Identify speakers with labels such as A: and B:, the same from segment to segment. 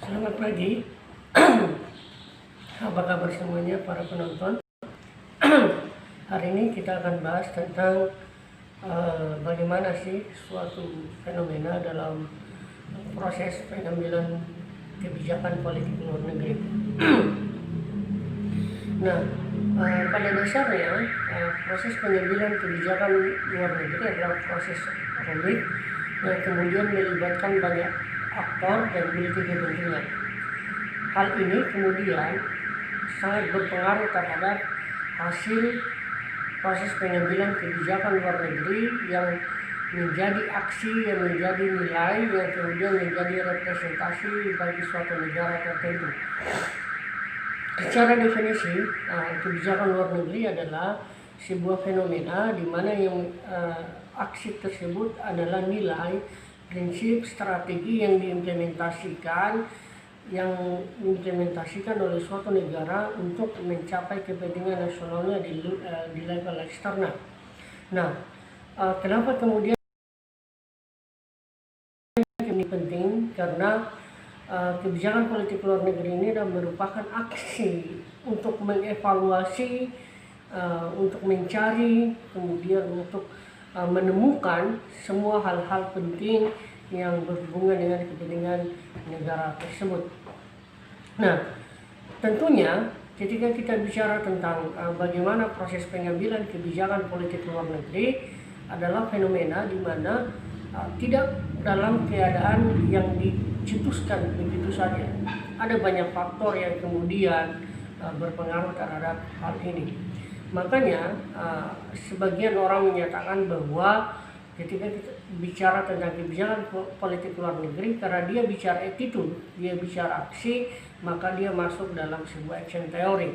A: Selamat pagi, apa kabar semuanya para penonton? Hari ini kita akan bahas tentang bagaimana sih suatu fenomena dalam proses pengambilan kebijakan politik luar negeri. Nah, pada dasarnya proses pengambilan kebijakan luar negeri adalah proses rumit yang kemudian melibatkan banyak aktor dan multi kepentingan. Hal ini kemudian sangat berpengaruh terhadap hasil proses pengambilan kebijakan luar negeri yang menjadi aksi, yang menjadi nilai, yang kemudian menjadi representasi bagi suatu negara tertentu. Secara definisi, kebijakan luar negeri adalah sebuah fenomena di mana yang aksi tersebut adalah nilai, prinsip, strategi yang diimplementasikan oleh suatu negara untuk mencapai kepentingan nasionalnya di level eksternal. Nah, kenapa kemudian ini penting? Karena kebijakan politik luar negeri ini adalah merupakan aksi untuk mengevaluasi, untuk mencari, kemudian untuk menemukan semua hal-hal penting yang berhubungan dengan kepentingan negara tersebut. Nah, tentunya ketika kita bicara tentang bagaimana proses pengambilan kebijakan politik luar negeri adalah fenomena di mana tidak dalam keadaan yang dicetuskan begitu saja. Ada banyak faktor yang kemudian berpengaruh terhadap hal ini. Makanya sebagian orang menyatakan bahwa ketika kita bicara tentang kebijakan politik luar negeri, karena dia bicara attitude, dia bicara aksi, maka dia masuk dalam sebuah action theory.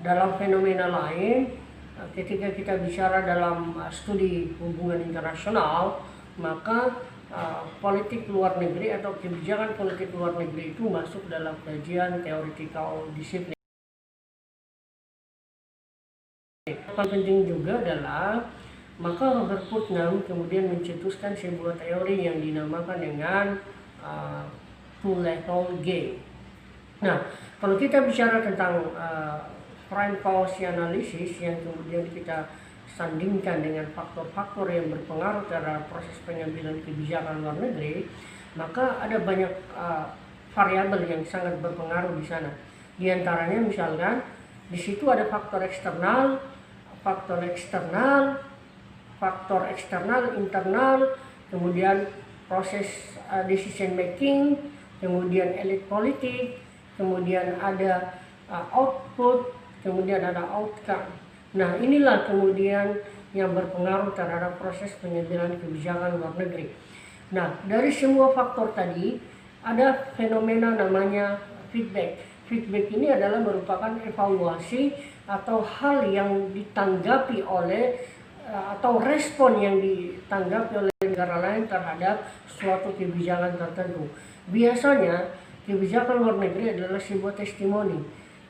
A: Dalam fenomena lain, ketika kita bicara dalam studi hubungan internasional, maka politik luar negeri atau kebijakan politik luar negeri itu masuk dalam kajian theoretical disiplin. Yang penting juga adalah maka Robert Putnam kemudian mencetuskan sebuah teori yang dinamakan dengan two-level game. Nah, kalau kita bicara tentang foreign policy analysis yang kemudian kita sandingkan dengan faktor-faktor yang berpengaruh terhadap proses pengambilan kebijakan luar negeri, maka ada banyak variabel yang sangat berpengaruh di sana. Di antaranya misalkan di situ ada faktor eksternal, internal, kemudian proses decision making, kemudian elit politik, kemudian ada output, kemudian ada outcome. Nah, inilah kemudian yang berpengaruh terhadap proses pengambilan kebijakan luar negeri. Nah, dari semua faktor tadi ada fenomena namanya feedback. Feedback ini adalah merupakan evaluasi atau hal yang ditanggapi oleh atau respon yang ditanggapi oleh negara lain terhadap suatu kebijakan tertentu. Biasanya kebijakan luar negeri adalah sebuah testimoni.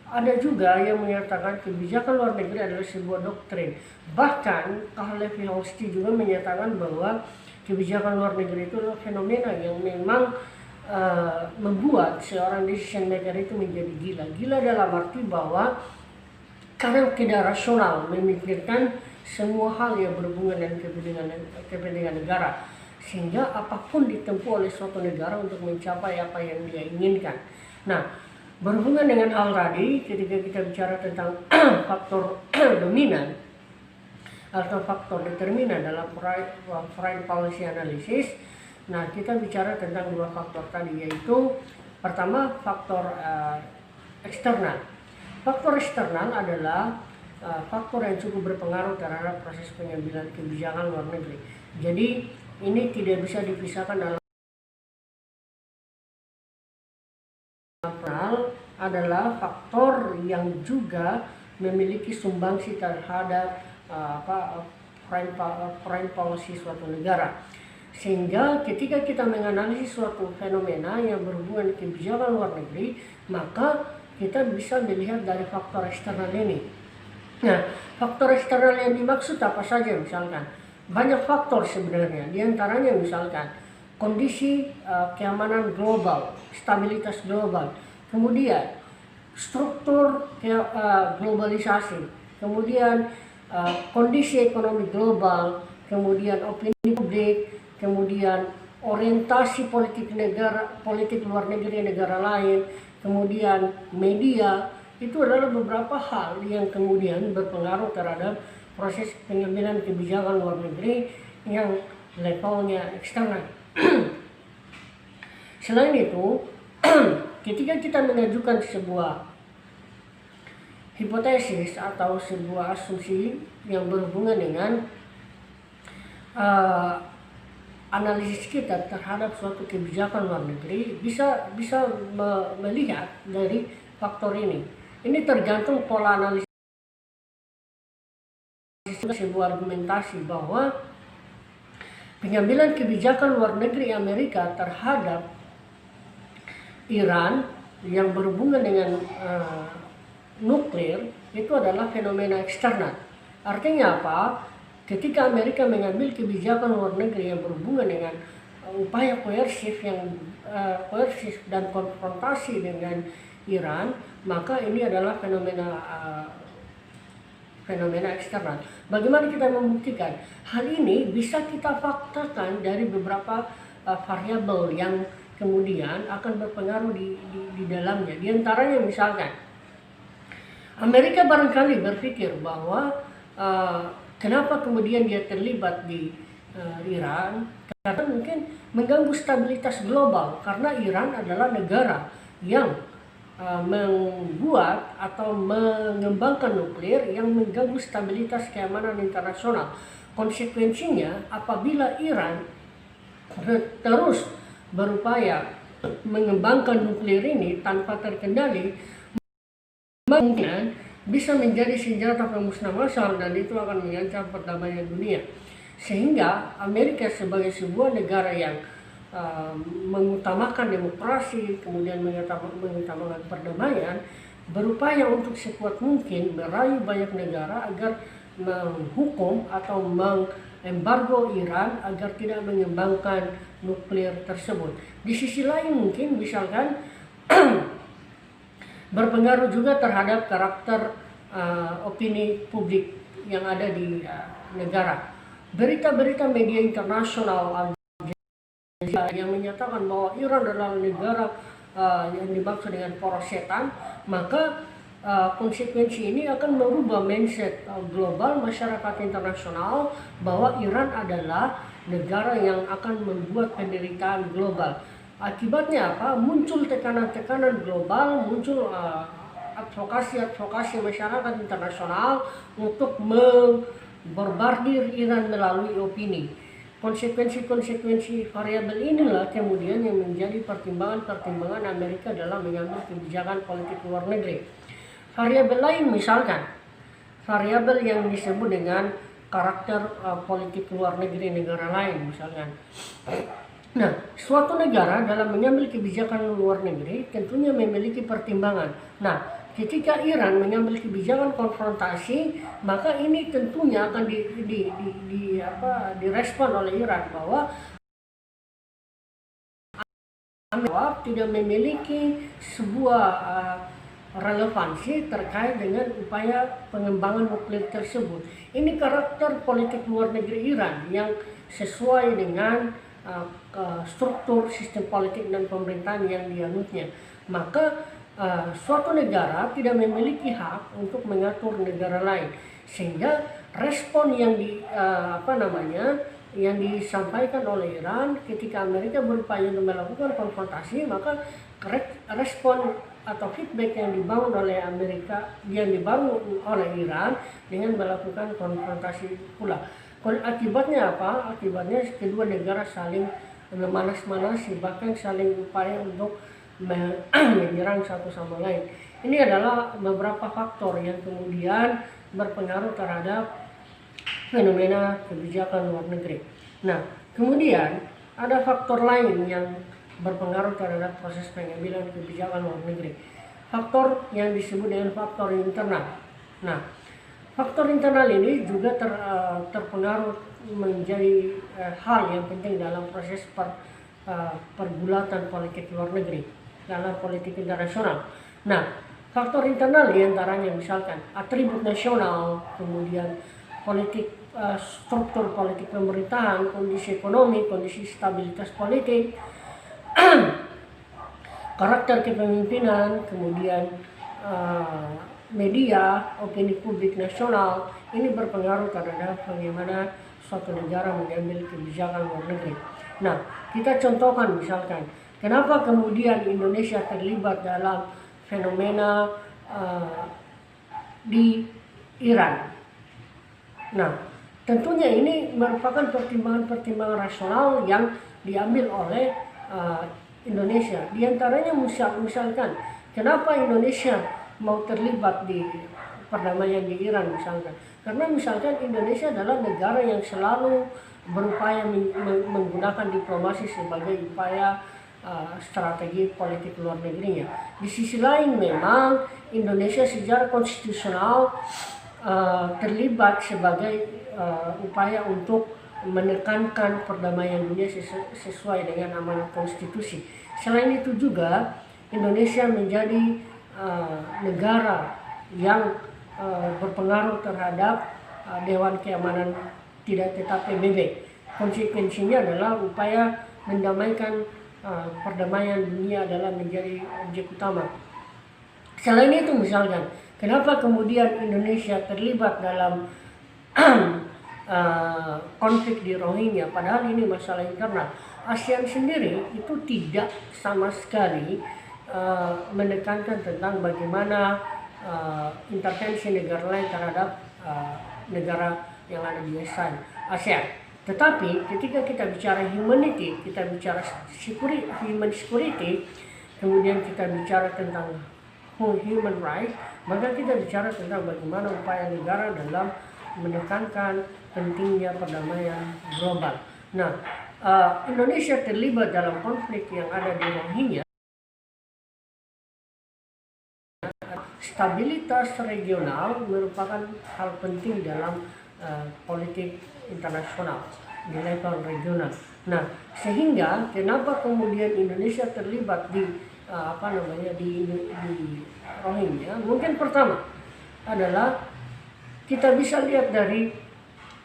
A: Ada juga yang menyatakan kebijakan luar negeri adalah sebuah doktrin. Bahkan Karl Levi-Holstein juga menyatakan bahwa kebijakan luar negeri itu adalah fenomena yang memang membuat seorang decision maker itu menjadi gila. Gila dalam arti bahwa karena tidak rasional memikirkan semua hal yang berhubungan dengan kepentingan negara, sehingga apapun ditempuh oleh suatu negara untuk mencapai apa yang dia inginkan. Nah, berhubungan dengan hal tadi, ketika kita bicara tentang faktor dominan atau faktor determinan dalam foreign policy analysis, nah kita bicara tentang dua faktor tadi, yaitu pertama faktor eksternal. Faktor eksternal adalah faktor yang cukup berpengaruh terhadap proses pengambilan kebijakan luar negeri. Jadi ini tidak bisa dipisahkan dalam adalah faktor yang juga memiliki sumbangsi terhadap foreign policy suatu negara. Sehingga ketika kita menganalisis suatu fenomena yang berhubungan kebijakan luar negeri, maka kita bisa melihat dari faktor eksternal ini. Nah, faktor eksternal yang dimaksud apa saja? Misalkan banyak faktor sebenarnya. Di antaranya misalkan kondisi keamanan global, stabilitas global, kemudian struktur globalisasi, kemudian kondisi ekonomi global, kemudian opini publik, kemudian orientasi politik luar negeri negara lain, kemudian media. Itu adalah beberapa hal yang kemudian berpengaruh terhadap proses pengambilan kebijakan luar negeri yang levelnya eksternal. Selain itu, ketika kita mengajukan sebuah hipotesis atau sebuah asumsi yang berhubungan dengan analisis kita terhadap suatu kebijakan luar negeri, bisa melihat dari faktor ini. Ini tergantung pola analisis sebuah argumentasi bahwa pengambilan kebijakan luar negeri Amerika terhadap Iran yang berhubungan dengan nuklir itu adalah fenomena eksternal. Artinya apa? Ketika Amerika mengambil kebijakan luar negeri yang berhubungan dengan upaya koersif dan konfrontasi dengan Iran, maka ini adalah fenomena eksternal. Bagaimana kita membuktikan? Hal ini bisa kita faktakan dari beberapa variabel yang kemudian akan berpengaruh di dalamnya. Di antaranya misalkan, Amerika barangkali berpikir bahwa kenapa kemudian dia terlibat di Iran? Karena mungkin mengganggu stabilitas global, karena Iran adalah negara yang membuat atau mengembangkan nuklir yang mengganggu stabilitas keamanan internasional. Konsekuensinya, apabila Iran terus berupaya mengembangkan nuklir ini tanpa terkendali, mungkin bisa menjadi senjata pemusnah massal dan itu akan mengancam perdamaian dunia. Sehingga Amerika sebagai sebuah negara yang mengutamakan demokrasi, kemudian mengutamakan perdamaian, berupaya untuk sekuat mungkin merayu banyak negara agar menghukum atau mengembargo Iran agar tidak mengembangkan nuklir tersebut. Di sisi lain mungkin misalkan berpengaruh juga terhadap karakter opini publik yang ada di negara. Berita-berita media internasional yang menyatakan bahwa Iran adalah negara yang dimaksud dengan poros setan, maka konsekuensi ini akan merubah mindset global masyarakat internasional bahwa Iran adalah negara yang akan membuat penderitaan global. Akibatnya apa? Muncul tekanan-tekanan global, muncul advokasi masyarakat internasional untuk memborbardir Iran melalui opini. Konsekuensi variabel inilah kemudian yang menjadi pertimbangan Amerika dalam mengambil kebijakan politik luar negeri. Variabel lain misalkan, variabel yang disebut dengan karakter politik luar negeri negara lain misalkan. Nah, suatu negara dalam mengambil kebijakan luar negeri tentunya memiliki pertimbangan. Nah, ketika Iran mengambil kebijakan konfrontasi, maka ini tentunya akan direspon oleh Iran bahwa tidak memiliki sebuah relevansi terkait dengan upaya pengembangan nuklir tersebut. Ini karakter politik luar negeri Iran yang sesuai dengan struktur sistem politik dan pemerintahan yang dianutnya. Maka suatu negara tidak memiliki hak untuk mengatur negara lain, sehingga respon yang yang disampaikan oleh Iran ketika Amerika berupaya untuk melakukan konfrontasi, maka respon atau feedback yang dibangun oleh Amerika, yang dibangun oleh Iran dengan melakukan konfrontasi pula. Akibatnya apa? Akibatnya kedua negara saling memanas-manasi, bahkan saling upaya untuk menyerang satu sama lain. Ini adalah beberapa faktor yang kemudian berpengaruh terhadap fenomena kebijakan luar negeri. Nah, kemudian ada faktor lain yang berpengaruh terhadap proses pengambilan kebijakan luar negeri. Faktor yang disebut dengan faktor internal. Nah, faktor internal ini juga terpengaruh menjadi hal yang penting dalam proses pergulatan politik luar negeri dalam politik internasional. Nah, faktor internal diantaranya misalkan atribut nasional, kemudian politik, struktur politik pemerintahan, kondisi ekonomi, kondisi stabilitas politik, karakter kepemimpinan, kemudian media, opini publik nasional, ini berpengaruh terhadap bagaimana suatu negara mengambil kebijakan luar negeri. Nah, kita contohkan misalkan, kenapa kemudian Indonesia terlibat dalam fenomena di Iran. Nah, tentunya ini merupakan pertimbangan-pertimbangan rasional yang diambil oleh Indonesia. Di antaranya misalkan, kenapa Indonesia mau terlibat di perdamaian di Iran misalkan? Karena misalkan Indonesia adalah negara yang selalu berupaya menggunakan diplomasi sebagai upaya strategi politik luar negerinya. Di sisi lain memang Indonesia secara konstitusional terlibat sebagai upaya untuk menekankan perdamaian dunia sesuai dengan amanat konstitusi. Selain itu juga Indonesia menjadi negara yang berpengaruh terhadap Dewan Keamanan Tidak Tetap PBB. Konsekuensinya adalah upaya mendamaikan perdamaian dunia adalah menjadi objek utama. Selain itu misalkan, kenapa kemudian Indonesia terlibat dalam konflik di Rohingya, padahal ini masalah internal. ASEAN sendiri itu tidak sama sekali menekankan tentang bagaimana intervensi negara lain terhadap negara yang ada di ASEAN. Tetapi ketika kita bicara humanity, kita bicara human security, kemudian kita bicara tentang human right, maka kita bicara tentang bagaimana upaya negara dalam menekankan pentingnya perdamaian global. Nah, Indonesia terlibat dalam konflik yang ada di Rohingya. Stabilitas regional merupakan hal penting dalam politik internasional di level regional. Nah, sehingga kenapa kemudian Indonesia terlibat di di Rohingya? Mungkin pertama adalah kita bisa lihat dari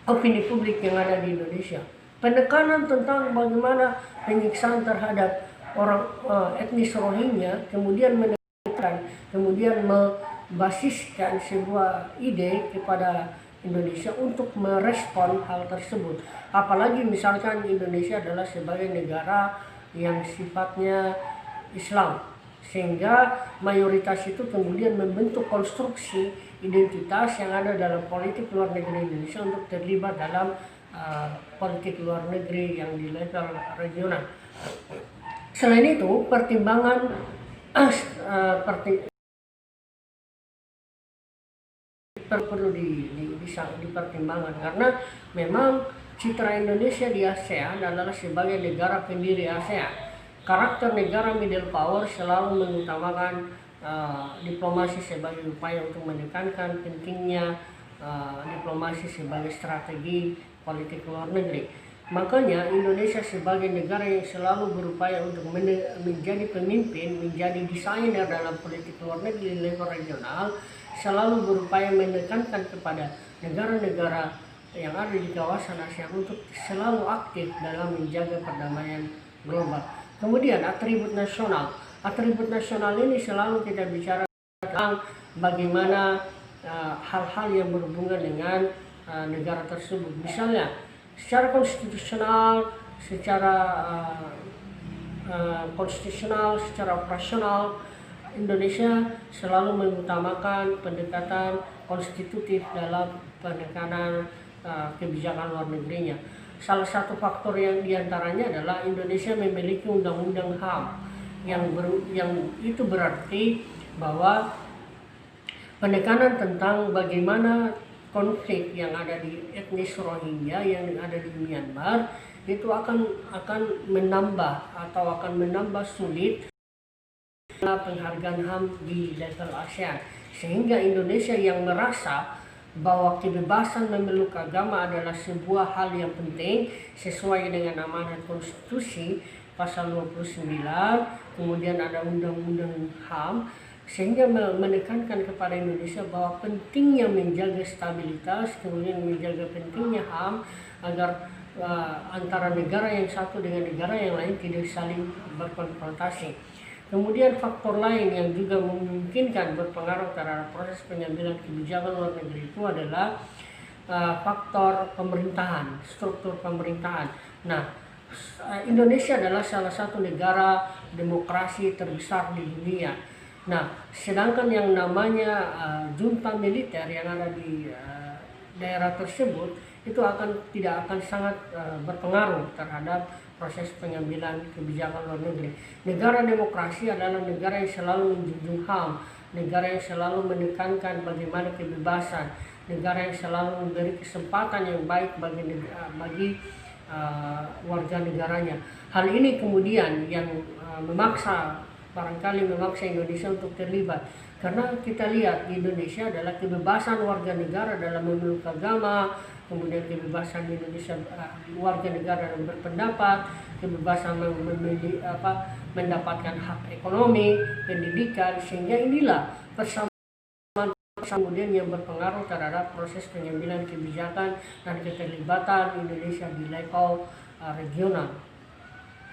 A: opini publik yang ada di Indonesia. Penekanan tentang bagaimana penyiksaan terhadap orang etnis Rohingya, kemudian kemudian membasiskan sebuah ide kepada Indonesia untuk merespon hal tersebut. Apalagi misalkan Indonesia adalah sebagai negara yang sifatnya Islam, sehingga mayoritas itu kemudian membentuk konstruksi identitas yang ada dalam politik luar negeri Indonesia untuk terlibat dalam politik luar negeri yang di level regional. Selain itu, pertimbangan perlu dipertimbangkan karena memang citra Indonesia di ASEAN adalah sebagai negara pendiri ASEAN. Karakter negara middle power selalu mengutamakan diplomasi sebagai upaya untuk menekankan pentingnya diplomasi sebagai strategi politik luar negeri. Makanya Indonesia sebagai negara yang selalu berupaya untuk menjadi pemimpin, menjadi desainer dalam politik luar negeri level regional, selalu berupaya menekankan kepada negara-negara yang ada di kawasan ASEAN untuk selalu aktif dalam menjaga perdamaian global. Kemudian atribut nasional. Atribut nasional ini selalu kita bicara tentang bagaimana hal-hal yang berhubungan dengan negara tersebut. Misalnya secara konstitusional, secara operasional, Indonesia selalu mengutamakan pendekatan konstitutif dalam penekanan kebijakan luar negerinya. Salah satu faktor yang diantaranya adalah Indonesia memiliki undang-undang HAM yang itu berarti bahwa penekanan tentang bagaimana konflik yang ada di etnis Rohingya yang ada di Myanmar itu akan menambah atau akan menambah sulit penghargaan HAM di level ASEAN, sehingga Indonesia yang merasa bahwa kebebasan memeluk agama adalah sebuah hal yang penting sesuai dengan amanat konstitusi, pasal 29, kemudian ada undang-undang HAM, sehingga menekankan kepada Indonesia bahwa pentingnya menjaga stabilitas, kemudian menjaga pentingnya HAM agar antara negara yang satu dengan negara yang lain tidak saling berkonfrontasi. Kemudian faktor lain yang juga memungkinkan berpengaruh terhadap proses pengambilan kebijakan luar negeri itu adalah faktor pemerintahan, struktur pemerintahan. Nah, Indonesia adalah salah satu negara demokrasi terbesar di dunia. Nah, sedangkan yang namanya junta militer yang ada di daerah tersebut itu tidak akan sangat berpengaruh terhadap proses pengambilan kebijakan luar negeri. Negara demokrasi adalah negara yang selalu menjunjung HAM, negara yang selalu menekankan bagaimana kebebasan, negara yang selalu memberi kesempatan yang baik bagi warga negaranya. Hal ini kemudian yang barangkali memaksa Indonesia untuk terlibat, karena kita lihat di Indonesia adalah kebebasan warga negara dalam memeluk agama, kemudian kebebasan Indonesia warga negara dalam berpendapat, kebebasan mendapatkan hak ekonomi, pendidikan, sehingga inilah kemudian yang berpengaruh terhadap proses pengambilan kebijakan dan keterlibatan Indonesia di level regional.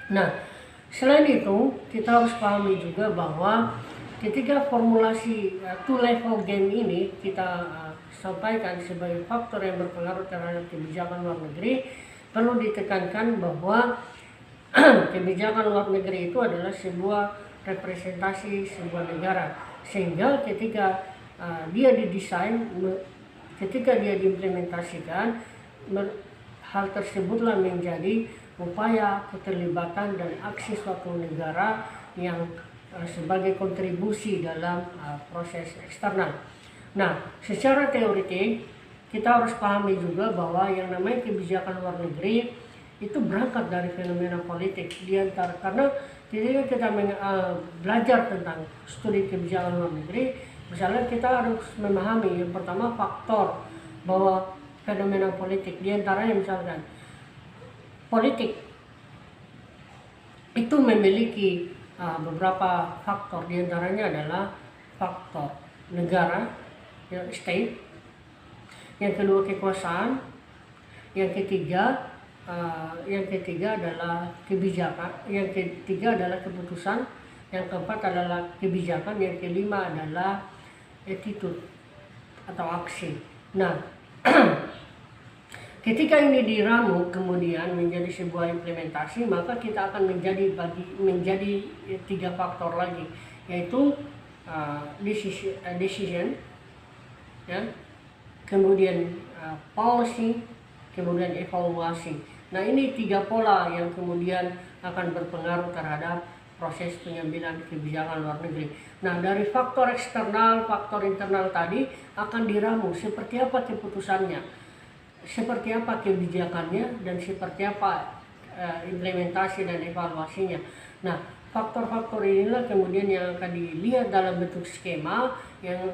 A: Nah, selain itu kita harus pahami juga bahwa ketika formulasi two level game ini kita sampaikan sebagai faktor yang berpengaruh terhadap kebijakan luar negeri, perlu ditekankan bahwa kebijakan luar negeri itu adalah sebuah representasi sebuah negara, sehingga ketika dia didesain, ketika dia diimplementasikan, hal tersebutlah menjadi upaya keterlibatan dan aksi suatu negara yang sebagai kontribusi dalam proses eksternal. Nah, secara teoritik kita harus pahami juga bahwa yang namanya kebijakan luar negeri itu berangkat dari fenomena politik karena ketika kita belajar tentang studi kebijakan luar negeri, misalnya kita harus memahami yang pertama faktor bahwa fenomena politik, diantaranya misalkan politik itu memiliki beberapa faktor, diantaranya adalah faktor negara, state, yang kedua kekuasaan, yang ketiga adalah kebijakan, yang ketiga adalah keputusan, yang keempat adalah kebijakan, yang kelima adalah attitude atau aksi. Nah, ketika ini diramu kemudian menjadi sebuah implementasi, maka kita akan menjadi tiga faktor lagi, yaitu decision, ya, kemudian policy, kemudian evaluasi. Nah, ini tiga pola yang kemudian akan berpengaruh terhadap proses pengambilan kebijakan luar negeri. Nah, dari faktor eksternal, faktor internal tadi akan diramu seperti apa keputusannya, seperti apa kebijakannya, dan seperti apa implementasi dan evaluasinya. Nah, faktor-faktor inilah kemudian yang akan dilihat dalam bentuk skema, yang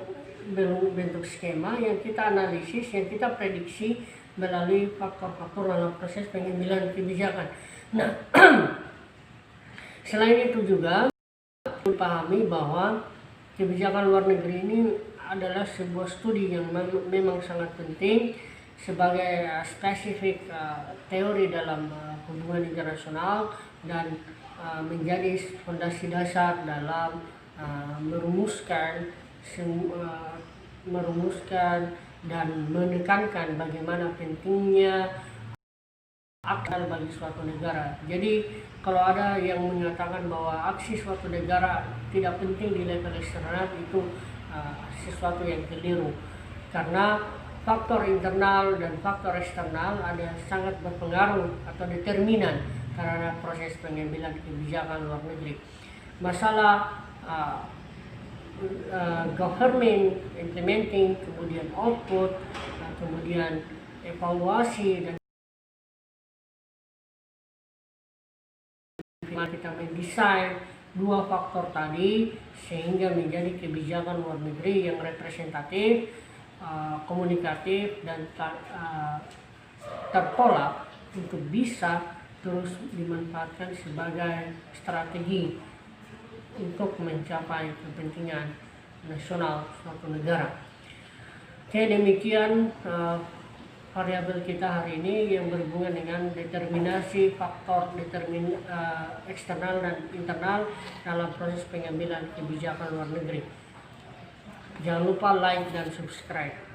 A: kita analisis, yang kita prediksi melalui faktor-faktor dalam proses pengambilan kebijakan. Nah, selain itu juga dipahami bahwa kebijakan luar negeri ini adalah sebuah studi yang memang sangat penting sebagai spesifik teori dalam hubungan internasional dan menjadi fondasi dasar dalam merumuskan dan menekankan bagaimana pentingnya akal bagi suatu negara. Jadi kalau ada yang menyatakan bahwa aksi suatu negara tidak penting di level eksternal, itu sesuatu yang keliru, karena faktor internal dan faktor eksternal ada sangat berpengaruh atau determinan terhadap proses pengambilan kebijakan luar negeri. Masalah government, implementing, kemudian output, kemudian evaluasi, dan kita mendesain dua faktor tadi sehingga menjadi kebijakan luar negeri yang representatif, komunikatif, dan terpola untuk bisa terus dimanfaatkan sebagai strategi untuk mencapai kepentingan nasional suatu negara. Oke, demikian variabel kita hari ini yang berhubungan dengan determinasi faktor eksternal dan internal dalam proses pengambilan kebijakan luar negeri. Jangan lupa like dan subscribe.